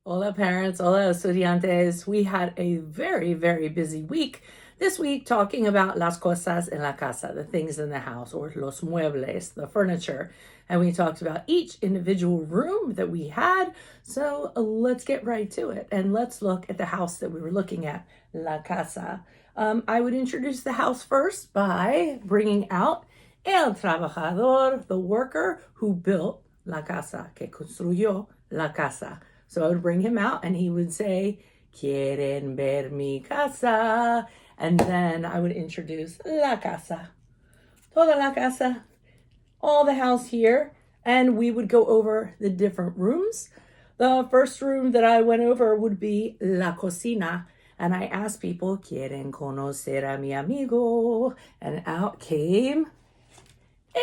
Hola parents, hola estudiantes. We had a very busy week this week talking about las cosas en la casa, the things in the house, or los muebles, the furniture. And we talked about each individual room that we had. So let's get right to it and let's look at the house that we were looking at, la casa. I would introduce the house first by bringing out el trabajador, the worker who built la casa, que construyó la casa. So I would bring him out and he would say, "Quieren ver mi casa?" And then I would introduce la casa, toda la casa, all the house here. And we would go over the different rooms. The first room that I went over would be la cocina. And I asked people, "Quieren conocer a mi amigo?" And out came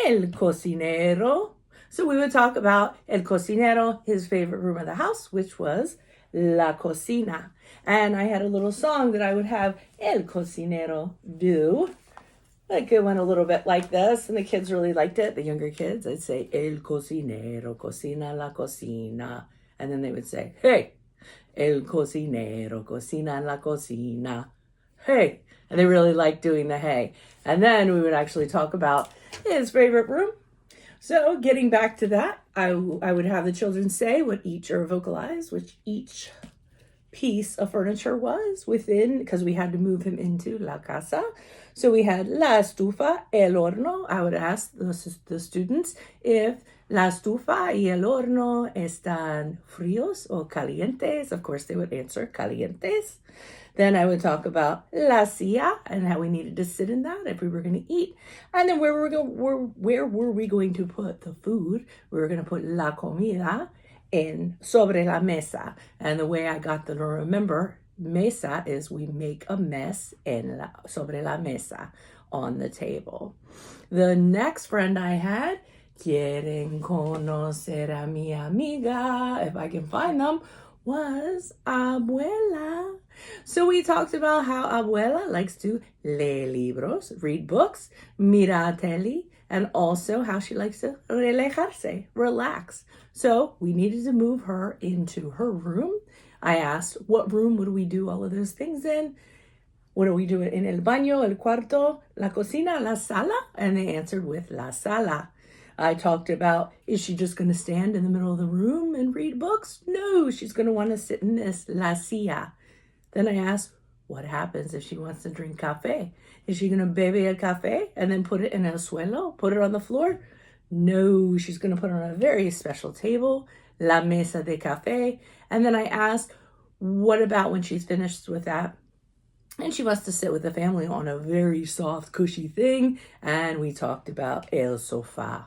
el cocinero. So we would talk about el cocinero, his favorite room of the house, which was la cocina. And I had a little song that I would have el cocinero do. Like it went a little bit like this, and the kids really liked it. The younger kids, I'd say el cocinero cocina la cocina. And then they would say, "Hey, el cocinero cocina la cocina. Hey." And they really liked doing the hey. And then we would actually talk about his favorite room. So getting back to that, I would have the children say what each, or vocalize which each piece of furniture was within, because we had to move him into la casa. So we had la estufa, el horno. I would ask the students if la estufa y el horno están fríos o calientes. Of course, they would answer calientes. Then I would talk about la silla and how we needed to sit in that if we were going to eat. And then where were we going to put the food? We were going to put la comida en sobre la mesa. And the way I got them to remember mesa is we make a mess sobre la mesa, on the table. The next friend I had, quieren conocer a mi amiga, if I can find them, was Abuela. So we talked about how Abuela likes to leer libros, read books, mira tele, and also how she likes to relajarse, relax. So we needed to move her into her room. I asked, what room would we do all of those things in? What do we do in el baño, el cuarto, la cocina, la sala? And they answered with la sala. I talked about, is she just going to stand in the middle of the room and read books? No, she's going to want to sit in this la silla. Then I asked, what happens if she wants to drink cafe? Is she going to bebe el cafe and then put it in el suelo, put it on the floor? No, she's going to put it on a very special table, la mesa de cafe. And then I asked, what about when she's finished with that? And she wants to sit with the family on a very soft, cushy thing. And we talked about el sofá.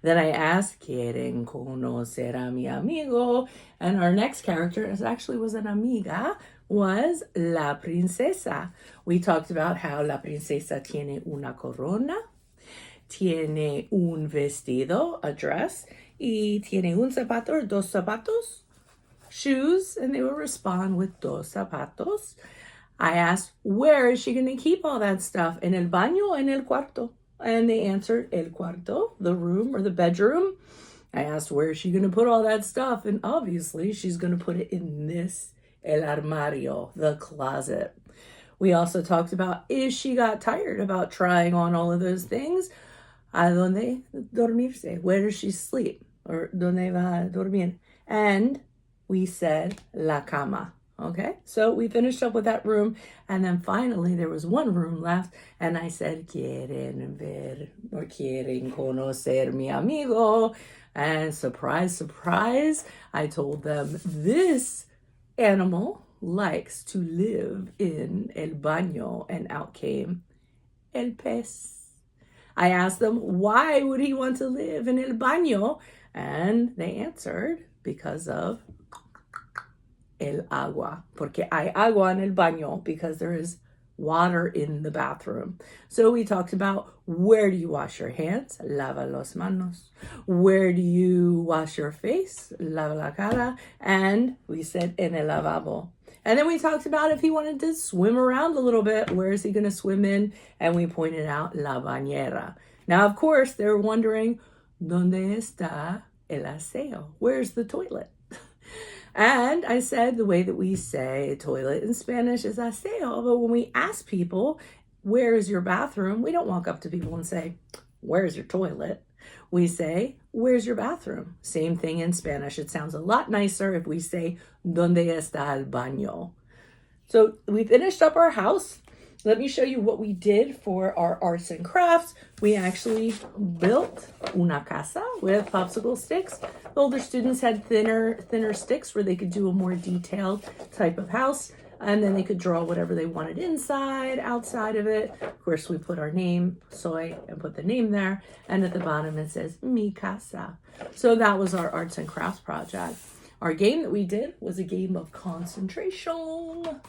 Then I asked, ¿Quieren conocer a mi amigo? And our next character was an amiga, was la princesa. We talked about how la princesa tiene una corona, tiene un vestido, a dress, y tiene un zapato, dos zapatos, shoes, and they will respond with dos zapatos. I asked, where is she going to keep all that stuff? En el baño o en el cuarto? And they answered el cuarto, the room or the bedroom. I asked, where is she going to put all that stuff? And obviously, she's going to put it in this, el armario, the closet. We also talked about if she got tired about trying on all of those things, ¿a dónde dormirse? Where does she sleep? Or ¿dónde va a dormir? And we said la cama. Okay, so we finished up with that room, and then finally there was one room left, and I said, "Quieren ver or quieren conocer mi amigo?" And surprise, surprise, I told them this animal likes to live in el baño, and out came el pez. I asked them, why would he want to live in el baño? And they answered, because of el agua, porque hay agua en el baño, because there is water in the bathroom. So we talked about, where do you wash your hands? Lava los manos. Where do you wash your face? Lava la cara. And we said en el lavabo. And then we talked about if he wanted to swim around a little bit, where is he going to swim in? And we pointed out la bañera. Now, of course, they're wondering, ¿dónde está el aseo? Where's the toilet? And I said the way that we say toilet in Spanish is aseo. But when we ask people, where is your bathroom? We don't walk up to people and say, where's your toilet? We say, where's your bathroom? Same thing in Spanish. It sounds a lot nicer if we say, ¿Dónde está el baño? So we finished up our house. Let me show you what we did for our arts and crafts. We actually built una casa with popsicle sticks. The older students had thinner sticks where they could do a more detailed type of house. And then they could draw whatever they wanted inside, outside of it. Of course, we put our name, soy, and put the name there. And at the bottom, it says, mi casa. So that was our arts and crafts project. Our game that we did was a game of concentration.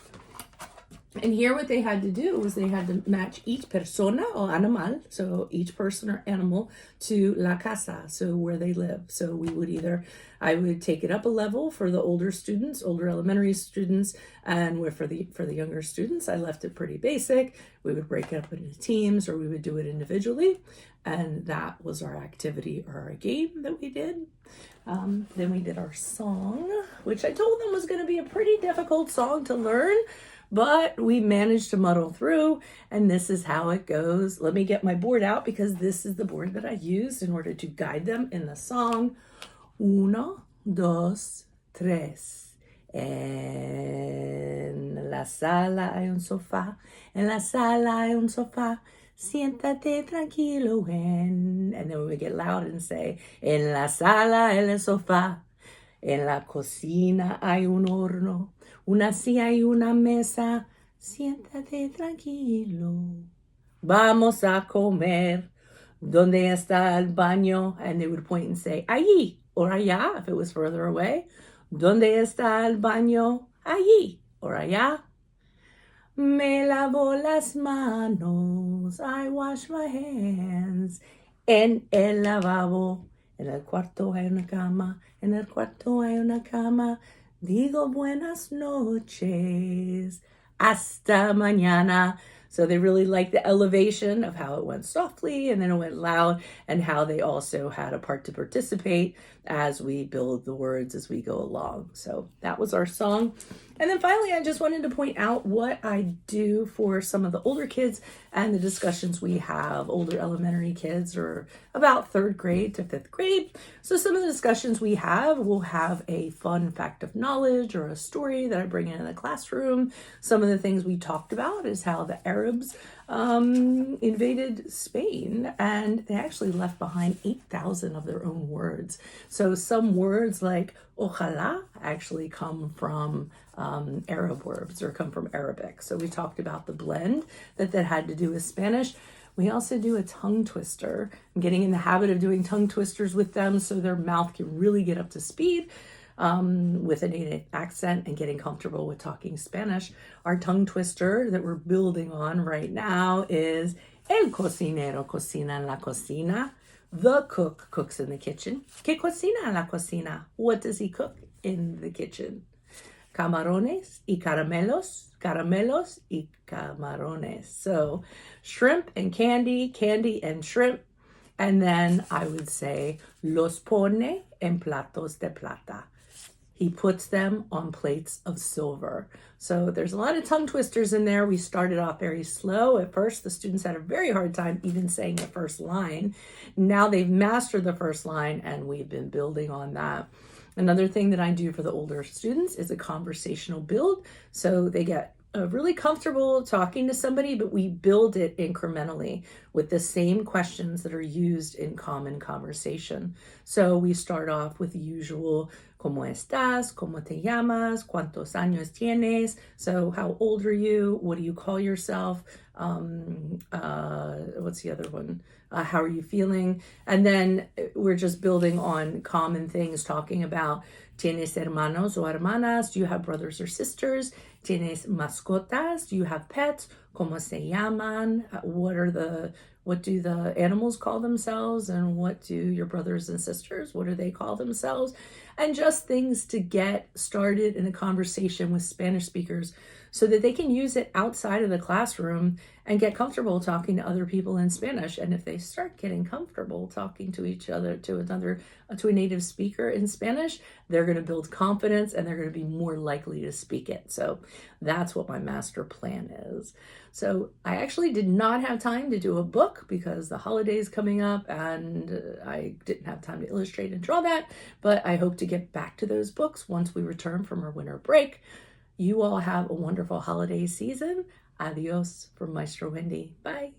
And here what they had to do was they had to match each persona or animal, so each person or animal, to la casa, so where they live. So we would I would take it up a level for the older students, older elementary students, and for the younger students, I left it pretty basic. We would break it up into teams or we would do it individually. And that was our activity or our game that we did. Then we did our song, which I told them was going to be a pretty difficult song to learn. But we managed to muddle through, and this is how it goes. Let me get my board out because this is the board that I used in order to guide them in the song. Uno, dos, tres. En la sala hay un sofá. En la sala hay un sofá. Siéntate tranquilo en. And then we would get loud and say, en la sala hay el sofá. En la cocina hay un horno. Una silla y una mesa, siéntate tranquilo. Vamos a comer. ¿Dónde está el baño? And they would point and say, allí, or allá, if it was further away. ¿Dónde está el baño? Allí, or allá. Me lavo las manos. I wash my hands. En el lavabo. En el cuarto hay una cama. En el cuarto hay una cama. Digo buenas noches, hasta mañana. So they really liked the elevation of how it went softly and then it went loud, and how they also had a part to participate as we build the words as we go along. So that was our song. And then finally, I just wanted to point out what I do for some of the older kids and the discussions we have. Older elementary kids are about 3rd grade to 5th grade. So some of the discussions we have will have a fun fact of knowledge or a story that I bring in the classroom. Some of the things we talked about is how the Arabs invaded Spain, and they actually left behind 8,000 of their own words. So some words like ojalá actually come from Arab words or come from Arabic. So we talked about the blend that had to do with Spanish. We also do a tongue twister. I'm getting in the habit of doing tongue twisters with them so their mouth can really get up to speed with a native accent and getting comfortable with talking Spanish. Our tongue twister that we're building on right now is El cocinero cocina en la cocina. The cook cooks in the kitchen. ¿Qué cocina en la cocina? What does he cook in the kitchen? Camarones y caramelos, caramelos y camarones. So shrimp and candy, candy and shrimp. And then I would say los pone en platos de plata. He puts them on plates of silver. So there's a lot of tongue twisters in there. We started off very slow. At first, the students had a very hard time even saying the first line. Now they've mastered the first line, and we've been building on that. Another thing that I do for the older students is a conversational build. So they get really comfortable talking to somebody, but we build it incrementally with the same questions that are used in common conversation. So we start off with the usual, ¿Cómo estás? ¿Cómo te llamas? ¿Cuántos años tienes? So how old are you? What do you call yourself? What's the other one? How are you feeling? And then we're just building on common things, talking about ¿Tienes hermanos o hermanas? Do you have brothers or sisters? ¿Tienes mascotas? Do you have pets? ¿Cómo se llaman? What do the animals call themselves? And what do your brothers and sisters, what do they call themselves? And just things to get started in a conversation with Spanish speakers so that they can use it outside of the classroom and get comfortable talking to other people in Spanish. And if they start getting comfortable talking to each other, to a native speaker in Spanish, they're going to build confidence and they're going to be more likely to speak it. So that's what my master plan is. So I actually did not have time to do a book because the holidays coming up and I didn't have time to illustrate and draw that, but I hope to get back to those books once we return from our winter break. You all have a wonderful holiday season. Adios from Maestro Wendy. Bye.